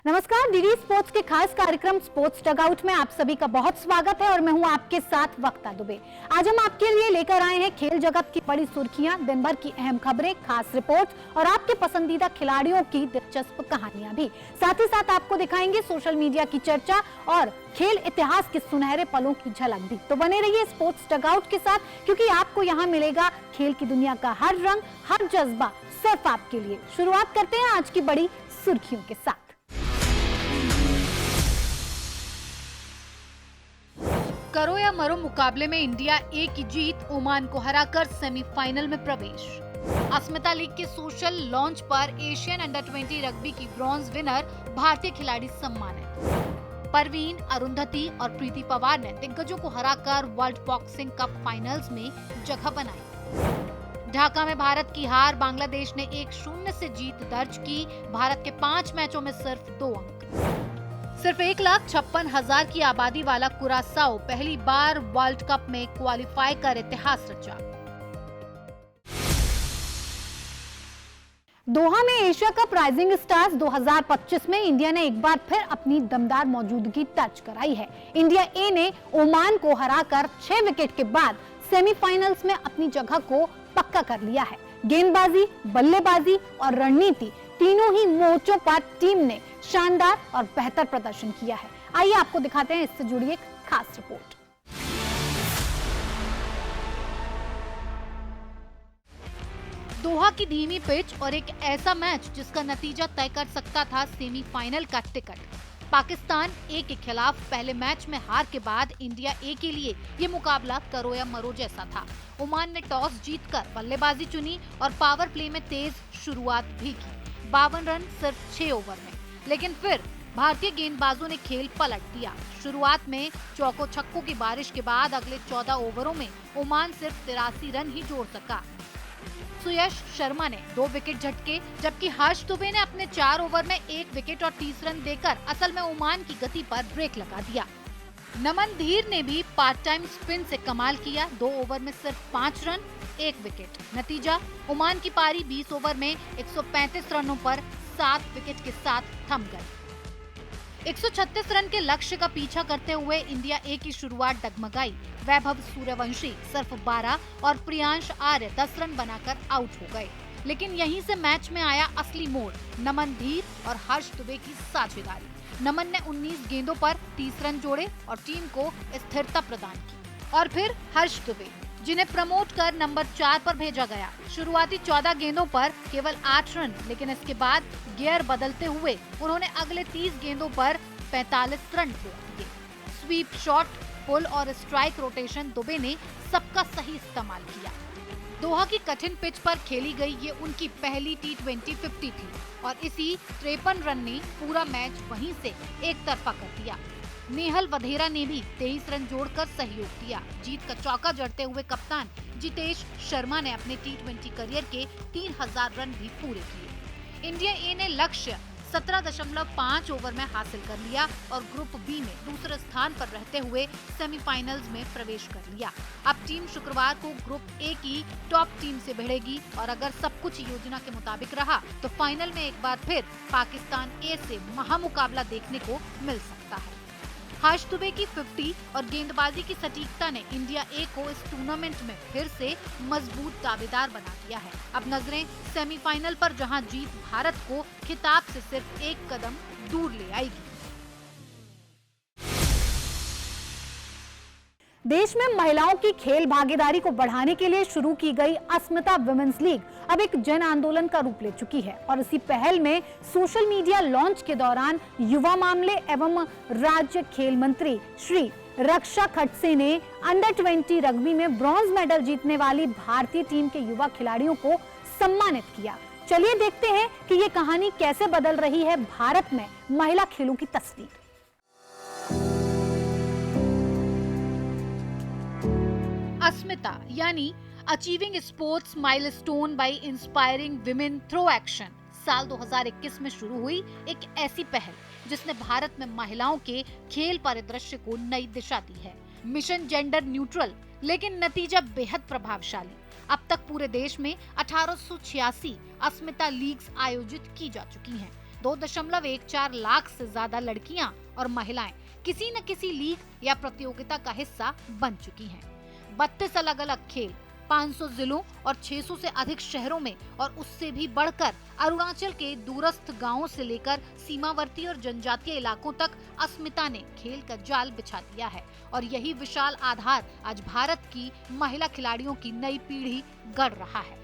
नमस्कार, DD sports के खास कार्यक्रम स्पोर्ट्स डगआउट में आप सभी का बहुत स्वागत है और मैं हूं आपके साथ वक्ता दुबे। आज हम आपके लिए लेकर आए हैं खेल जगत की बड़ी सुर्खियां, दिन भर की अहम खबरें, खास रिपोर्ट और आपके पसंदीदा खिलाड़ियों की दिलचस्प कहानियां भी। साथ ही साथ आपको दिखाएंगे सोशल मीडिया की चर्चा और खेल इतिहास के सुनहरे पलों की झलक भी। तो बने रहिए स्पोर्ट्स डगआउट के साथ, क्योंकि आपको यहाँ मिलेगा खेल की दुनिया का हर रंग, हर जज्बा सिर्फ आपके लिए। शुरुआत करते हैं आज की बड़ी सुर्खियों के साथ। करो या मरो मुकाबले में इंडिया ए की जीत, ओमान को हराकर सेमीफाइनल में प्रवेश। अस्मिता लीग के सोशल लॉन्च पर एशियन अंडर-20 रग्बी की ब्रॉन्ज विनर भारतीय खिलाड़ी सम्मानित। परवीन, अरुंधति और प्रीति पवार ने दिग्गजों को हराकर वर्ल्ड बॉक्सिंग कप फाइनल्स में जगह बनाई। ढाका में भारत की हार, बांग्लादेश ने 1-0 से जीत दर्ज की। भारत के 5 मैचों में सिर्फ 2 अंक। सिर्फ 1,56,000 की आबादी वाला कुरासाओ पहली बार वर्ल्ड कप में क्वालिफाई कर इतिहास रचा। दोहा में एशिया कप राइजिंग स्टार्स 2025 में इंडिया ने एक बार फिर अपनी दमदार मौजूदगी दर्ज कराई है। इंडिया ए ने ओमान को हराकर 6 विकेट के बाद सेमीफाइनल्स में अपनी जगह को पक्का कर लिया है। गेंदबाजी, बल्लेबाजी और रणनीति तीनों ही मोर्चों पर टीम ने शानदार और बेहतर प्रदर्शन किया है। आइए आपको दिखाते हैं इससे जुड़ी एक खास रिपोर्ट। दोहा की धीमी पिच और एक ऐसा मैच जिसका नतीजा तय कर सकता था सेमीफाइनल का टिकट। पाकिस्तान ए के खिलाफ पहले मैच में हार के बाद इंडिया ए के लिए ये मुकाबला करो या मरो जैसा था। ओमान ने टॉस जीतकर बल्लेबाजी चुनी और पावर प्ले में तेज शुरुआत भी की। 52 रन सिर्फ 6 ओवर में, लेकिन फिर भारतीय गेंदबाजों ने खेल पलट दिया। शुरुआत में चौको छक्कों की बारिश के बाद अगले 14 ओवरों में ओमान सिर्फ 83 रन ही जोड़ सका। सुयश शर्मा ने 2 विकेट झटके, जबकि हर्ष दुबे ने अपने 4 ओवर में 1 विकेट और 30 रन देकर असल में ओमान की गति पर ब्रेक लगा दिया। नमन धीर ने भी पार्ट टाइम स्पिन से कमाल किया। 2 ओवर में सिर्फ 5 रन, 1 विकेट। नतीजा, ओमान की पारी 20 ओवर में 135 रनों पर 7 विकेट के साथ थम गई। 136 रन के लक्ष्य का पीछा करते हुए इंडिया ए की शुरुआत डगमगाई। वैभव सूर्यवंशी सिर्फ 12 और प्रियांश आर्य 10 रन बनाकर आउट हो गए। लेकिन यहीं से मैच में आया असली मोड़, नमन धीर और हर्ष दुबे की साझेदारी। नमन ने 19 गेंदों पर 30 रन जोड़े और टीम को स्थिरता प्रदान की। और फिर हर्ष दुबे, जिन्हें प्रमोट कर नंबर 4 पर भेजा गया। शुरुआती 14 गेंदों पर केवल 8 रन, लेकिन इसके बाद गियर बदलते हुए उन्होंने अगले 30 गेंदों पर 45 रन जोड़ दिए। स्वीप शॉट, पुल और स्ट्राइक रोटेशन दुबे ने सबका सही इस्तेमाल किया। दोहा की कठिन पिच पर खेली गई ये उनकी पहली T20 50 थी और इसी 53 रन ने पूरा मैच वहीं से एक तरफा कर दिया। नेहल वधेरा ने भी 23 रन जोड़कर सहयोग दिया। जीत का चौका जड़ते हुए कप्तान जितेश शर्मा ने अपने T20 करियर के 3000 रन भी पूरे किए। इंडिया ए ने लक्ष्य 17.5 ओवर में हासिल कर लिया और ग्रुप बी में दूसरे स्थान पर रहते हुए सेमीफाइनल्स में प्रवेश कर लिया। अब टीम शुक्रवार को ग्रुप ए की टॉप टीम से भिड़ेगी और अगर सब कुछ योजना के मुताबिक रहा तो फाइनल में एक बार फिर पाकिस्तान ए से महामुकाबला देखने को मिल सकता है। हर्ष दुबे की 50 और गेंदबाजी की सटीकता ने इंडिया ए को इस टूर्नामेंट में फिर से मजबूत दावेदार बना दिया है। अब नजरें सेमीफाइनल पर, जहां जीत भारत को खिताब से सिर्फ एक कदम दूर ले आएगी। देश में महिलाओं की खेल भागीदारी को बढ़ाने के लिए शुरू की गई अस्मिता विमेंस लीग अब एक जन आंदोलन का रूप ले चुकी है और इसी पहल में सोशल मीडिया लॉन्च के दौरान युवा मामले एवं राज्य खेल मंत्री श्री रक्षा खडसे ने अंडर-20 रग्बी में ब्रॉन्ज मेडल जीतने वाली भारतीय टीम के युवा खिलाड़ियों को सम्मानित किया। चलिए देखते हैं कि ये कहानी कैसे बदल रही है भारत में महिला खेलों की तस्वीर। अस्मिता यानी achieving sports milestone by inspiring women through action साल 2021 में शुरू हुई एक ऐसी पहल जिसने भारत में महिलाओं के खेल परिदृश्य को नई दिशा दी है। मिशन जेंडर न्यूट्रल, लेकिन नतीजा बेहद प्रभावशाली। अब तक पूरे देश में 1886 अस्मिता लीग्स आयोजित की जा चुकी हैं, 2.14 लाख से ज्यादा लड़कियां और महिलाएं किसी न किसी लीग या प्रतियोगिता का हिस्सा बन चुकी हैं। 32 अलग अलग खेल 500 जिलों और 600 से अधिक शहरों में और उससे भी बढ़कर अरुणाचल के दूरस्थ गांवों से लेकर सीमावर्ती और जनजातीय इलाकों तक अस्मिता ने खेल का जाल बिछा दिया है और यही विशाल आधार आज भारत की महिला खिलाड़ियों की नई पीढ़ी गढ़ रहा है।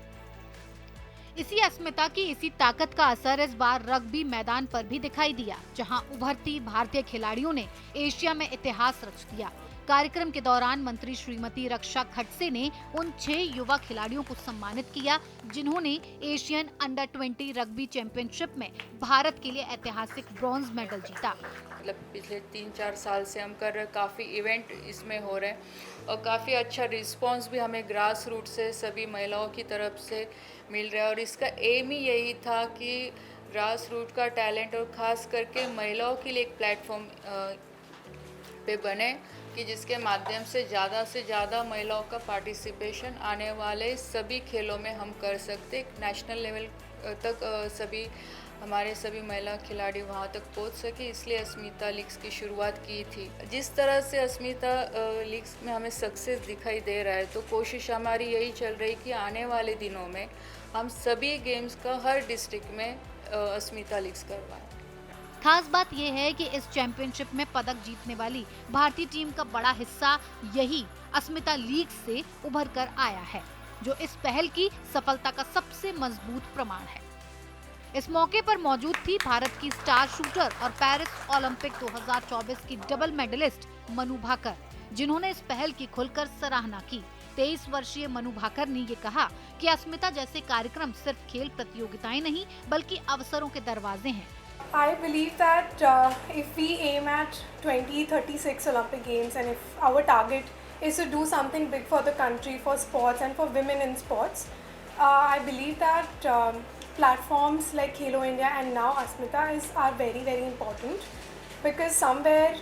इसी अस्मिता की इसी ताकत का असर इस बार रग्बी मैदान पर भी दिखाई दिया, जहां उभरती भारतीय खिलाड़ियों ने एशिया में इतिहास रच दिया। कार्यक्रम के दौरान मंत्री श्रीमती रक्षा खडसे ने उन 6 युवा खिलाड़ियों को सम्मानित किया जिन्होंने एशियन अंडर 20 रग्बी चैंपियनशिप में भारत के लिए ऐतिहासिक ब्रॉन्ज मेडल जीता। मतलब पिछले 3-4 साल से हम कर रहे, काफ़ी इवेंट इसमें हो रहे हैं और काफ़ी अच्छा रिस्पांस भी हमें ग्रास रूट से सभी महिलाओं की तरफ से मिल रहा है। और इसका एम ही यही था कि ग्रास रूट का टैलेंट और ख़ास करके महिलाओं के लिए एक प्लेटफॉर्म पे बने कि जिसके माध्यम से ज़्यादा महिलाओं का पार्टिसिपेशन आने वाले सभी खेलों में हम कर सकते, नेशनल लेवल तक हमारे सभी महिला खिलाड़ी वहाँ तक पहुँच सके। इसलिए अस्मिता लीग्स की शुरुआत की थी। जिस तरह से अस्मिता लीग्स में हमें सक्सेस दिखाई दे रहा है, तो कोशिश हमारी यही चल रही कि आने वाले दिनों में हम सभी गेम्स का हर डिस्ट्रिक्ट में अस्मिता लीग्स करवाएं। खास बात यह है कि इस चैंपियनशिप में पदक जीतने वाली भारतीय टीम का बड़ा हिस्सा यही अस्मिता लीग से उभर कर आया है, जो इस पहल की सफलता का सबसे मजबूत प्रमाण है। इस मौके पर मौजूद थी भारत की स्टार शूटर और पेरिस ओलंपिक 2024 की डबल मेडलिस्ट मनु भाकर, जिन्होंने इस पहल की खुलकर सराहना की। 23 वर्षीय मनु भाकर ने ये कहा कि अस्मिता जैसे कार्यक्रम सिर्फ खेल प्रतियोगिताएं नहीं बल्कि अवसरों के दरवाजे हैं। I believe that if we aim at 2036 Olympic Games and if our target is to do something big for the country, for sports and for women in sports, I believe that platforms like Khelo India and now Asmita are very, very important, because somewhere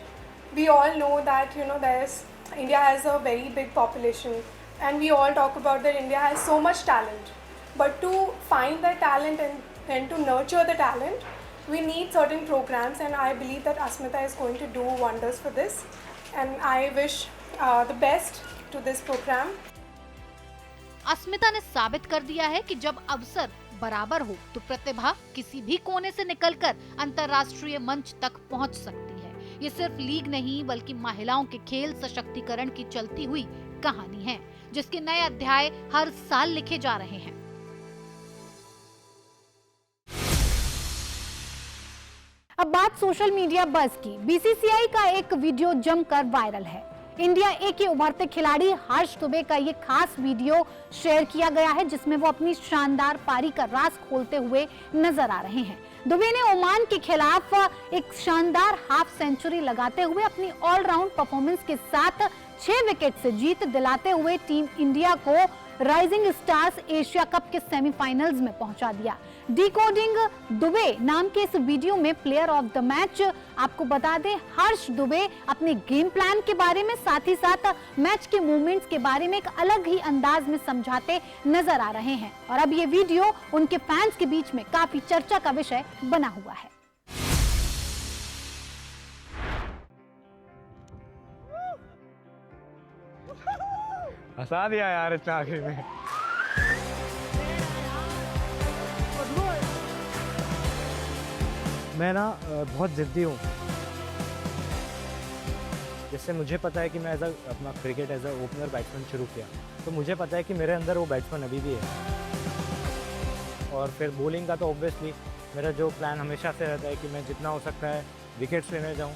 we all know that India has a very big population and we all talk about that India has so much talent, but to find the talent and to nurture the talent, we need certain programs, and I believe that Asmita is going to do wonders for this, and I wish the best to this program. अस्मिता ने साबित कर दिया है कि जब अवसर बराबर हो तो प्रतिभा किसी भी कोने से निकलकर अंतर्राष्ट्रीय मंच तक पहुंच सकती है। ये सिर्फ लीग नहीं बल्कि महिलाओं के खेल सशक्तिकरण की चलती हुई कहानी है, जिसके नए अध्याय हर साल लिखे जा रहे हैं। अब बात सोशल मीडिया बज़ की। बीसीसीआई का एक वीडियो जमकर वायरल है। इंडिया ए के उभरते खिलाड़ी हर्ष दुबे का ये खास वीडियो शेयर किया गया है, जिसमें वो अपनी शानदार पारी का राज खोलते हुए नजर आ रहे हैं। दुबे ने ओमान के खिलाफ एक शानदार हाफ सेंचुरी लगाते हुए अपनी ऑलराउंड परफॉर्मेंस के साथ 6 विकेट से जीत दिलाते हुए टीम इंडिया को राइजिंग स्टार्स एशिया कप के सेमीफाइनल्स में पहुंचा दिया। डिकोडिंग दुबे नाम के इस वीडियो में प्लेयर ऑफ द मैच आपको बता दें हर्ष दुबे अपने गेम प्लान के बारे में, साथ ही साथ मैच के मूवमेंट्स के बारे में एक अलग ही अंदाज में समझाते नजर आ रहे हैं। और अब ये वीडियो उनके फैंस के बीच में काफी चर्चा का विषय बना हुआ है। हंसा दिया यार इतना आखिर में। मैं ना बहुत ज़िद्दी हूँ। जिससे मुझे पता है कि मैं अपना cricket as a opener batsman शुरू किया, तो मुझे पता है कि मेरे अंदर वो बैट्समैन अभी भी है। और फिर बॉलिंग का तो ऑब्वियसली मेरा जो प्लान हमेशा से रहता है कि मैं जितना हो सकता है विकेट्स लेने जाऊँ,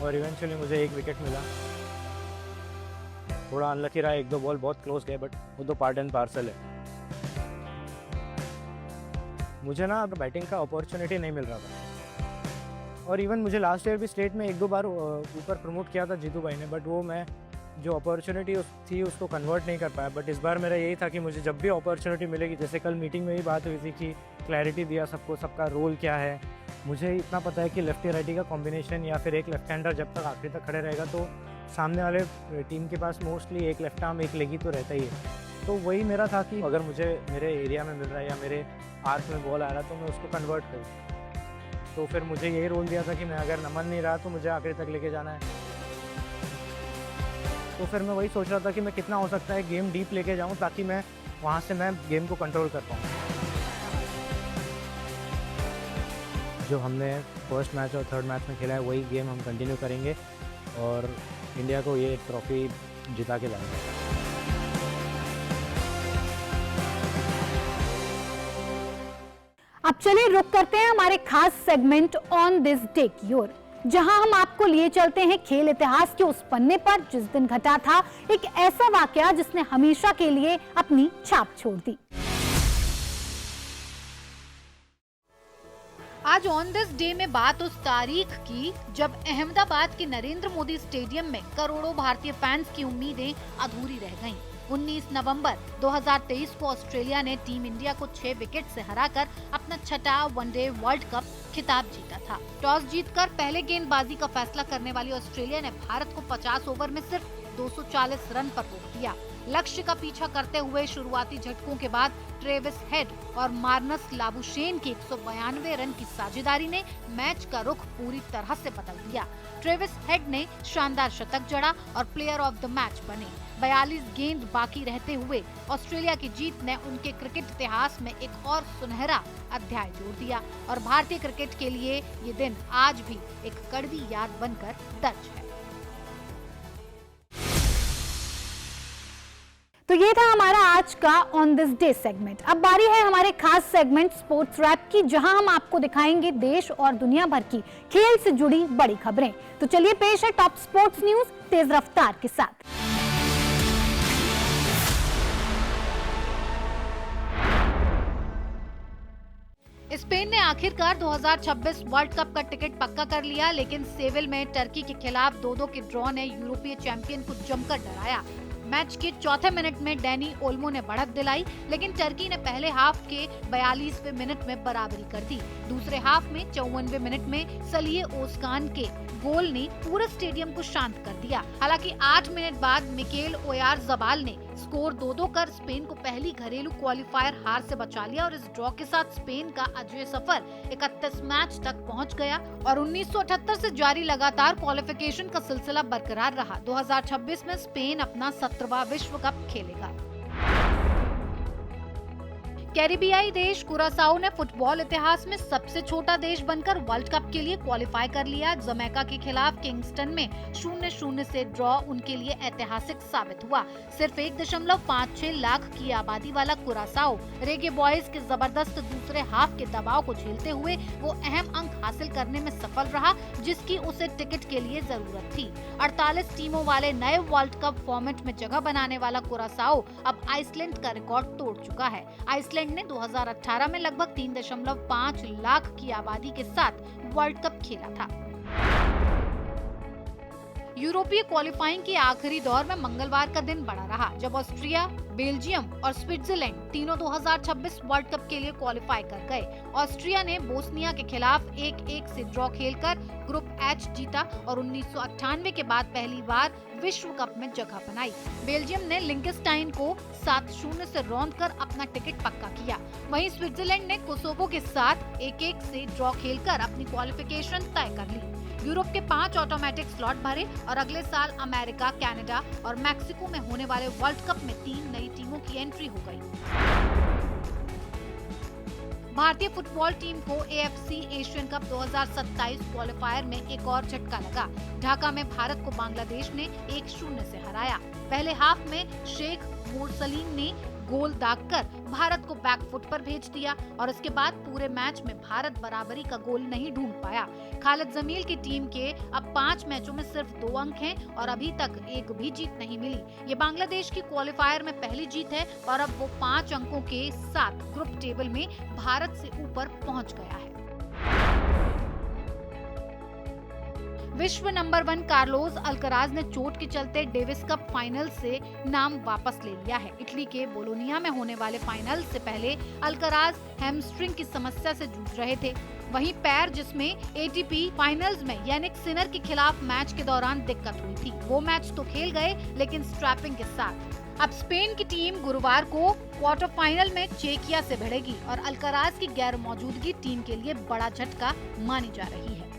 और इवेंचुअली मुझे 1 विकेट मिला। थोड़ा अनलकी रहा, 1-2 बॉल बहुत क्लोज गए, बट वो तो पार्ट एंड पार्सल है। मुझे ना बैटिंग का अपॉर्चुनिटी नहीं मिल रहा था, और इवन मुझे लास्ट ईयर भी स्टेट में 1-2 बार ऊपर प्रमोट किया था जीतू भाई ने, बट वो मैं जो अपॉर्चुनिटी थी उसको कन्वर्ट नहीं कर पाया। बट इस बार मेरा यही था कि मुझे जब भी अपॉर्चुनिटी मिलेगी, जैसे कल मीटिंग में भी बात हुई थी कि क्लैरिटी दिया सबको, सबका रोल क्या है। मुझे इतना पता है कि लेफ्टी राइटी का कॉम्बिनेशन या फिर एक लेफ्ट हैंडर जब तक आखिरी तक खड़े रहेगा तो सामने वाले टीम के पास मोस्टली एक लेफ्ट आर्म एक लेगी तो रहता ही है। तो वही मेरा था कि अगर मुझे मेरे एरिया में मिल रहा है या मेरे आर्क में बॉल आ रहा है तो मैं उसको कन्वर्ट करूँ। तो फिर मुझे यही रोल दिया था कि मैं अगर नमन नहीं रहा तो मुझे आखिरी तक लेके जाना है। तो फिर मैं वही सोच रहा था कि मैं कितना हो सकता है गेम डीप लेके जाऊँ ताकि मैं वहाँ से मैं गेम को कंट्रोल कर पाऊँ। जो हमने फर्स्ट मैच और थर्ड मैच में खेला है वही गेम हम कंटिन्यू करेंगे और इंडिया को ये ट्रॉफी जिता के लाएंगे। अब चलिए रुक करते हैं हमारे खास segment on this take your, जहां हम आपको लिए चलते हैं खेल इतिहास के उस पन्ने पर जिस दिन घटा था एक ऐसा वाकया जिसने हमेशा के लिए अपनी छाप छोड़ दी। आज ऑन दिस डे में बात उस तारीख की जब अहमदाबाद के नरेंद्र मोदी स्टेडियम में करोड़ों भारतीय फैंस की उम्मीदें अधूरी रह गईं। 19 नवंबर 2023 को ऑस्ट्रेलिया ने टीम इंडिया को 6 विकेट से हराकर अपना छठा वनडे वर्ल्ड कप खिताब जीता था। टॉस जीतकर पहले गेंदबाजी का फैसला करने वाली ऑस्ट्रेलिया ने भारत को 50 ओवर में सिर्फ 240 रन पर रोक दिया। लक्ष्य का पीछा करते हुए शुरुआती झटकों के बाद ट्रेविस हेड और मार्नस लाबुशेन की 192 रन की साझेदारी ने मैच का रुख पूरी तरह से बदल दिया। ट्रेविस हेड ने शानदार शतक जड़ा और प्लेयर ऑफ द मैच बने। 42 गेंद बाकी रहते हुए ऑस्ट्रेलिया की जीत ने उनके क्रिकेट इतिहास में एक और सुनहरा अध्याय जोड़ दिया और भारतीय क्रिकेट के लिए ये दिन आज भी एक कड़वी याद बनकर दर्ज है। तो ये था हमारा आज का ऑन दिस डे सेगमेंट। अब बारी है हमारे खास सेगमेंट स्पोर्ट्स रैप की, जहां हम आपको दिखाएंगे देश और दुनिया भर की खेल से जुड़ी बड़ी खबरें। तो चलिए पेश है टॉप स्पोर्ट्स न्यूज तेज रफ्तार के साथ। स्पेन ने आखिरकार 2026 वर्ल्ड कप का टिकट पक्का कर लिया, लेकिन सेविल में टर्की के खिलाफ 2-2 के ड्रॉ ने यूरोपीय चैंपियन को जमकर डराया। मैच के चौथे मिनट में डैनी ओल्मो ने बढ़त दिलाई, लेकिन टर्की ने पहले हाफ के 42वें मिनट में बराबरी कर दी। दूसरे हाफ में 54वें मिनट में सलिए ओस्कान के गोल ने पूरे स्टेडियम को शांत कर दिया। हालांकि 8 मिनट बाद मिकेल ओयारज़बाल ने स्कोर 2-2 कर स्पेन को पहली घरेलू क्वालिफायर हार से बचा लिया और इस ड्रॉ के साथ स्पेन का अजेय सफर 31 मैच तक पहुंच गया और 1978 से जारी लगातार क्वालिफिकेशन का सिलसिला बरकरार रहा। 2026 में स्पेन अपना 17वां विश्व कप खेलेगा। कैरिबियाई देश कुरासाओ ने फुटबॉल इतिहास में सबसे छोटा देश बनकर वर्ल्ड कप के लिए क्वालिफाई कर लिया। जमैका के खिलाफ किंगस्टन में 0-0 से ड्रॉ उनके लिए ऐतिहासिक साबित हुआ। सिर्फ 1.56 लाख की आबादी वाला कुरासाओ रेगे बॉयज के जबरदस्त दूसरे हाफ के दबाव को झेलते हुए वो अहम अंक हासिल करने में सफल रहा, जिसकी उसे टिकट के लिए जरूरत थी। 48 टीमों वाले नए वर्ल्ड कप फॉर्मेट में जगह बनाने वाला कुरासाओ अब आइसलैंड का रिकॉर्ड तोड़ चुका है। आइसलैंड ने 2018 में लगभग 3.5 लाख की आबादी के साथ वर्ल्ड कप खेला था। यूरोपीय क्वालिफाइंग के आखिरी दौर में मंगलवार का दिन बड़ा रहा, जब ऑस्ट्रिया, बेल्जियम और स्विट्जरलैंड तीनों 2026 वर्ल्ड कप के लिए क्वालिफाई कर गए। ऑस्ट्रिया ने बोस्निया के खिलाफ 1-1 से ड्रॉ खेलकर ग्रुप एच जीता और 1998 के बाद पहली बार विश्व कप में जगह बनाई। बेल्जियम ने लिंकेस्टाइन को 7-0 से रौंदकर अपना टिकट पक्का किया। वहीं स्विट्जरलैंड ने कोसोवो के साथ 1-1 से ड्रॉ खेलकर अपनी क्वालिफिकेशन तय कर ली। यूरोप के 5 ऑटोमेटिक स्लॉट भरे और अगले साल अमेरिका, कनाडा और मैक्सिको में होने वाले वर्ल्ड कप में 3 नई टीमों की एंट्री हो गई। भारतीय फुटबॉल टीम को AFC एशियन कप 2027 क्वालिफायर में एक और झटका लगा। ढाका में भारत को बांग्लादेश ने 1-0 से हराया। पहले हाफ में शेख मुरसलीन ने गोल दागकर भारत को बैकफुट पर भेज दिया और इसके बाद पूरे मैच में भारत बराबरी का गोल नहीं ढूंढ पाया। खालिद जमील की टीम के अब 5 मैचों में सिर्फ 2 अंक हैं और अभी तक एक भी जीत नहीं मिली। ये बांग्लादेश की क्वालिफायर में पहली जीत है और अब वो 5 अंकों के साथ ग्रुप टेबल में भारत से ऊपर पहुंच गया है। विश्व नंबर 1 कार्लोस अल्कराज ने चोट के चलते डेविस कप फाइनल से नाम वापस ले लिया है। इटली के बोलोनिया में होने वाले फाइनल से पहले अल्कराज हैमस्ट्रिंग की समस्या से जूझ रहे थे। वहीं पैर, जिसमें ATP फाइनल्स में यानिक सिनर के खिलाफ मैच के दौरान दिक्कत हुई थी, वो मैच तो खेल गए लेकिन स्ट्रैपिंग के साथ। अब स्पेन की टीम गुरुवार को क्वार्टर फाइनल में चेकिया से भिड़ेगी और अल्कराज की गैर मौजूदगी टीम के लिए बड़ा झटका मानी जा रही है।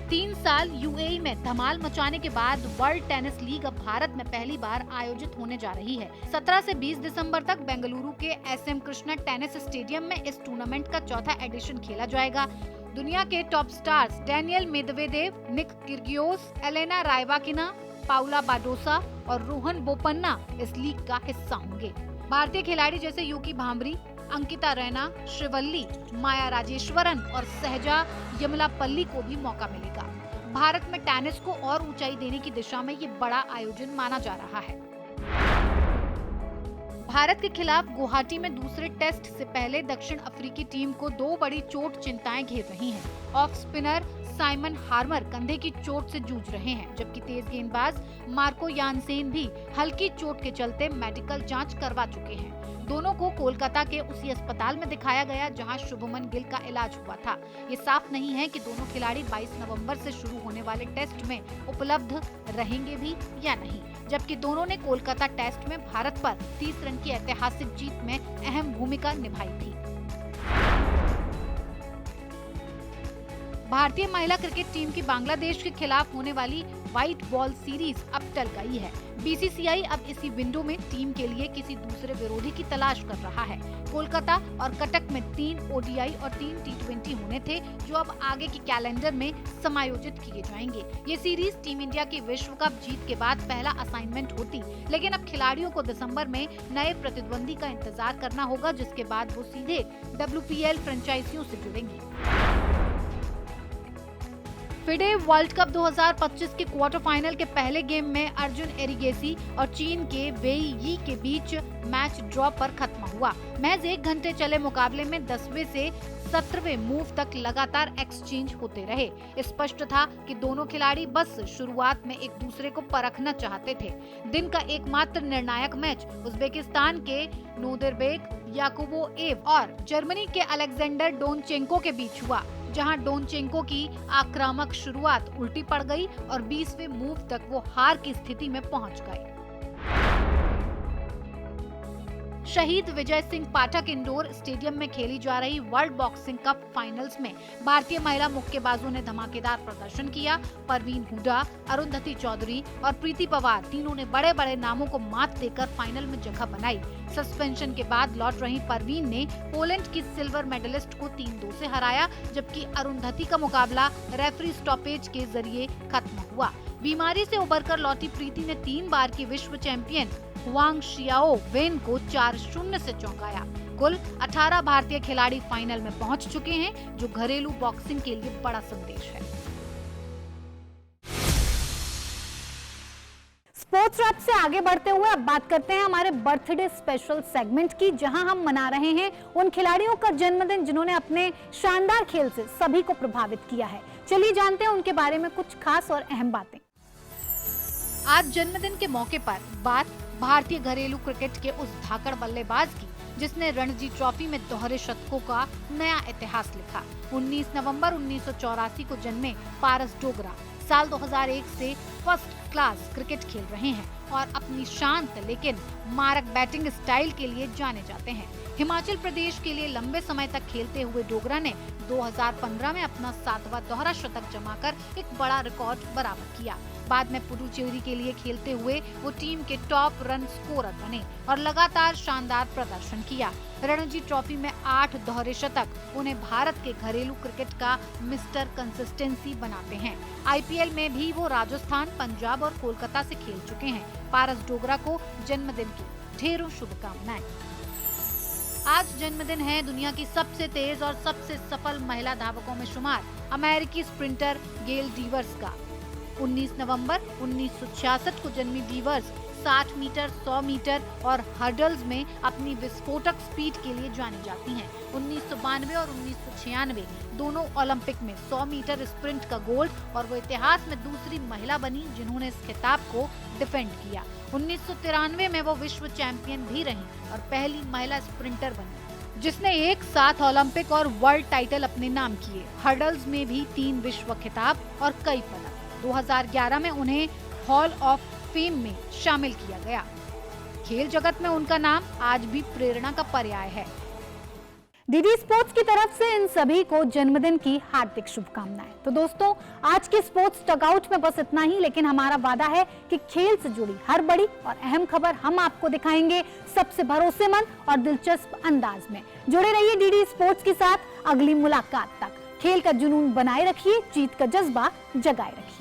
3 साल यूएई में धमाल मचाने के बाद वर्ल्ड टेनिस लीग अब भारत में पहली बार आयोजित होने जा रही है। 17 से 20 दिसंबर तक बेंगलुरु के एसएम कृष्णा टेनिस स्टेडियम में इस टूर्नामेंट का चौथा एडिशन खेला जाएगा। दुनिया के top stars Daniil Medvedev, Nick Kyrgios, Elena Rybakina, Paula Badosa और रोहन बोपन्ना इस लीग का हिस्सा होंगे। भारतीय खिलाड़ी जैसे यूकी भांबरी, अंकिता रैना, श्रीवल्ली, माया राजेश्वरन और सहजा यमलापल्ली को भी मौका मिलेगा। भारत में टेनिस को और ऊंचाई देने की दिशा में ये बड़ा आयोजन माना जा रहा है। भारत के खिलाफ गुवाहाटी में दूसरे टेस्ट से पहले दक्षिण अफ्रीकी टीम को 2 बड़ी चोट चिंताएं घेर रही हैं। ऑफ स्पिनर साइमन हार्मर कंधे की चोट से जूझ रहे हैं, जबकि तेज गेंदबाज मार्को यानसेन भी हल्की चोट के चलते मेडिकल जांच करवा चुके हैं। दोनों को कोलकाता के उसी अस्पताल में दिखाया गया जहां शुभमन गिल का इलाज हुआ था। ये साफ नहीं है कि दोनों खिलाड़ी 22 नवंबर से शुरू होने वाले टेस्ट में उपलब्ध रहेंगे भी या नहीं, जबकि दोनों ने कोलकाता टेस्ट में भारत पर 30 रन की ऐतिहासिक जीत में अहम भूमिका निभाई थी। भारतीय महिला क्रिकेट टीम की बांग्लादेश के खिलाफ होने वाली व्हाइट बॉल सीरीज अब टल गई है। बीसीसीआई अब इसी विंडो में टीम के लिए किसी दूसरे विरोधी की तलाश कर रहा है। कोलकाता और कटक में 3 ओडीआई और 3 टी20 होने थे, जो अब आगे के कैलेंडर में समायोजित किए जाएंगे। ये सीरीज टीम इंडिया की विश्व कप जीत के बाद पहला असाइनमेंट होती, लेकिन अब खिलाड़ियों को दिसंबर में नए प्रतिद्वंदी का इंतजार करना होगा, जिसके बाद वो सीधे WPL फ्रेंचाइजियों से जुड़ेंगी। फिडे वर्ल्ड कप 2025 के क्वार्टर फाइनल के पहले गेम में अर्जुन एरिगेसी और चीन के वेई यी के बीच मैच ड्रॉ पर खत्म हुआ। महज 1 घंटे चले मुकाबले में 10वें से 17वें मूव तक लगातार एक्सचेंज होते रहे। स्पष्ट था कि दोनों खिलाड़ी बस शुरुआत में एक दूसरे को परखना चाहते थे। दिन का एकमात्र निर्णायक मैच उज्बेकिस्तान के नोदिरबेक याकुबोएव और जर्मनी के अलेक्जेंडर डोनचेंको के बीच हुआ, जहां डोनचेंको की आक्रामक शुरुआत उल्टी पड़ गई और 20वें मूव तक वो हार की स्थिति में पहुंच गए। शहीद विजय सिंह पाठक इंडोर स्टेडियम में खेली जा रही वर्ल्ड बॉक्सिंग कप फाइनल्स में भारतीय महिला मुक्केबाजों ने धमाकेदार प्रदर्शन किया। परवीन हुडा, अरुंधति चौधरी और प्रीति पवार तीनों ने बड़े बड़े नामों को मात देकर फाइनल में जगह बनाई। सस्पेंशन के बाद लौट रही परवीन ने पोलैंड की सिल्वर मेडलिस्ट को 3-2 से हराया, जबकि अरुंधति का मुकाबला रेफरी स्टॉपेज के जरिए खत्म हुआ। बीमारी से उबरकर लौटी प्रीति ने 3 बार की विश्व चैंपियन हुआंग शियाओ वेन को 4-0 से चौंकाया। कुल 18 भारतीय खिलाड़ी फाइनल में पहुंच चुके हैं, जो घरेलू बॉक्सिंग के लिए बड़ा संदेश है। स्पोर्ट्स रैप से आगे बढ़ते हुए अब बात करते हैं हमारे बर्थडे स्पेशल सेगमेंट की, जहां हम मना रहे हैं उन खिलाड़ियों का जन्मदिन जिन्होंने अपने शानदार खेल से सभी को प्रभावित किया है। चलिए जानते हैं उनके बारे में कुछ खास और अहम बातें। आज जन्मदिन के मौके पर बात भारतीय घरेलू क्रिकेट के उस धाकड़ बल्लेबाज की जिसने रणजी ट्रॉफी में दोहरे शतकों का नया इतिहास लिखा। 19 नवंबर 1984 को जन्मे पारस डोगरा साल 2001 से फर्स्ट क्लास क्रिकेट खेल रहे हैं और अपनी शांत लेकिन मारक बैटिंग स्टाइल के लिए जाने जाते हैं। हिमाचल प्रदेश के लिए लंबे समय तक खेलते हुए डोगरा ने 2015 में अपना 7वां दोहरा शतक जमाकर एक बड़ा रिकॉर्ड बराबर किया। बाद में पुडुचेरी के लिए खेलते हुए वो टीम के टॉप रन स्कोरर बने और लगातार शानदार प्रदर्शन किया। रणजी ट्रॉफी में 8 दोहरे शतक उन्हें भारत के घरेलू क्रिकेट का मिस्टर कंसिस्टेंसी बनाते हैं। आईपीएल में भी वो राजस्थान, पंजाब और कोलकाता से खेल चुके हैं। पारस डोगरा को जन्मदिन की ढेरों शुभकामनाएं। आज जन्मदिन है दुनिया की सबसे तेज और सबसे सफल महिला धावकों में शुमार अमेरिकी स्प्रिंटर गेल डीवर्स का। 19 नवंबर 1966 को जन्मी डीवर्स 60 मीटर, 100 मीटर और हर्डल्स में अपनी विस्फोटक स्पीड के लिए जानी जाती हैं। 1992 और 1996 दोनों ओलंपिक में 100 मीटर स्प्रिंट का गोल्ड और वो इतिहास में दूसरी महिला बनी जिन्होंने इस खिताब को डिफेंड किया। 1993 में वो विश्व चैंपियन भी रही और पहली महिला स्प्रिंटर बनी जिसने एक साथ ओलंपिक और वर्ल्ड टाइटल अपने नाम किए। हर्डल्स में भी 3 विश्व खिताब और कई पदक। 2011 में उन्हें हॉल ऑफ फेम में शामिल किया गया। खेल जगत में उनका नाम आज भी प्रेरणा का पर्याय है। डीडी स्पोर्ट्स की तरफ से इन सभी को जन्मदिन की हार्दिक शुभकामनाएं। तो दोस्तों, आज के स्पोर्ट्स टगआउट में बस इतना ही, लेकिन हमारा वादा है कि खेल से जुड़ी हर बड़ी और अहम खबर हम आपको दिखाएंगे सबसे भरोसेमंद और दिलचस्प अंदाज में। जुड़े रहिए डीडी स्पोर्ट्स के साथ। अगली मुलाकात तक खेल का जुनून बनाए रखिए, जीत का जज्बा जगाए रखिए।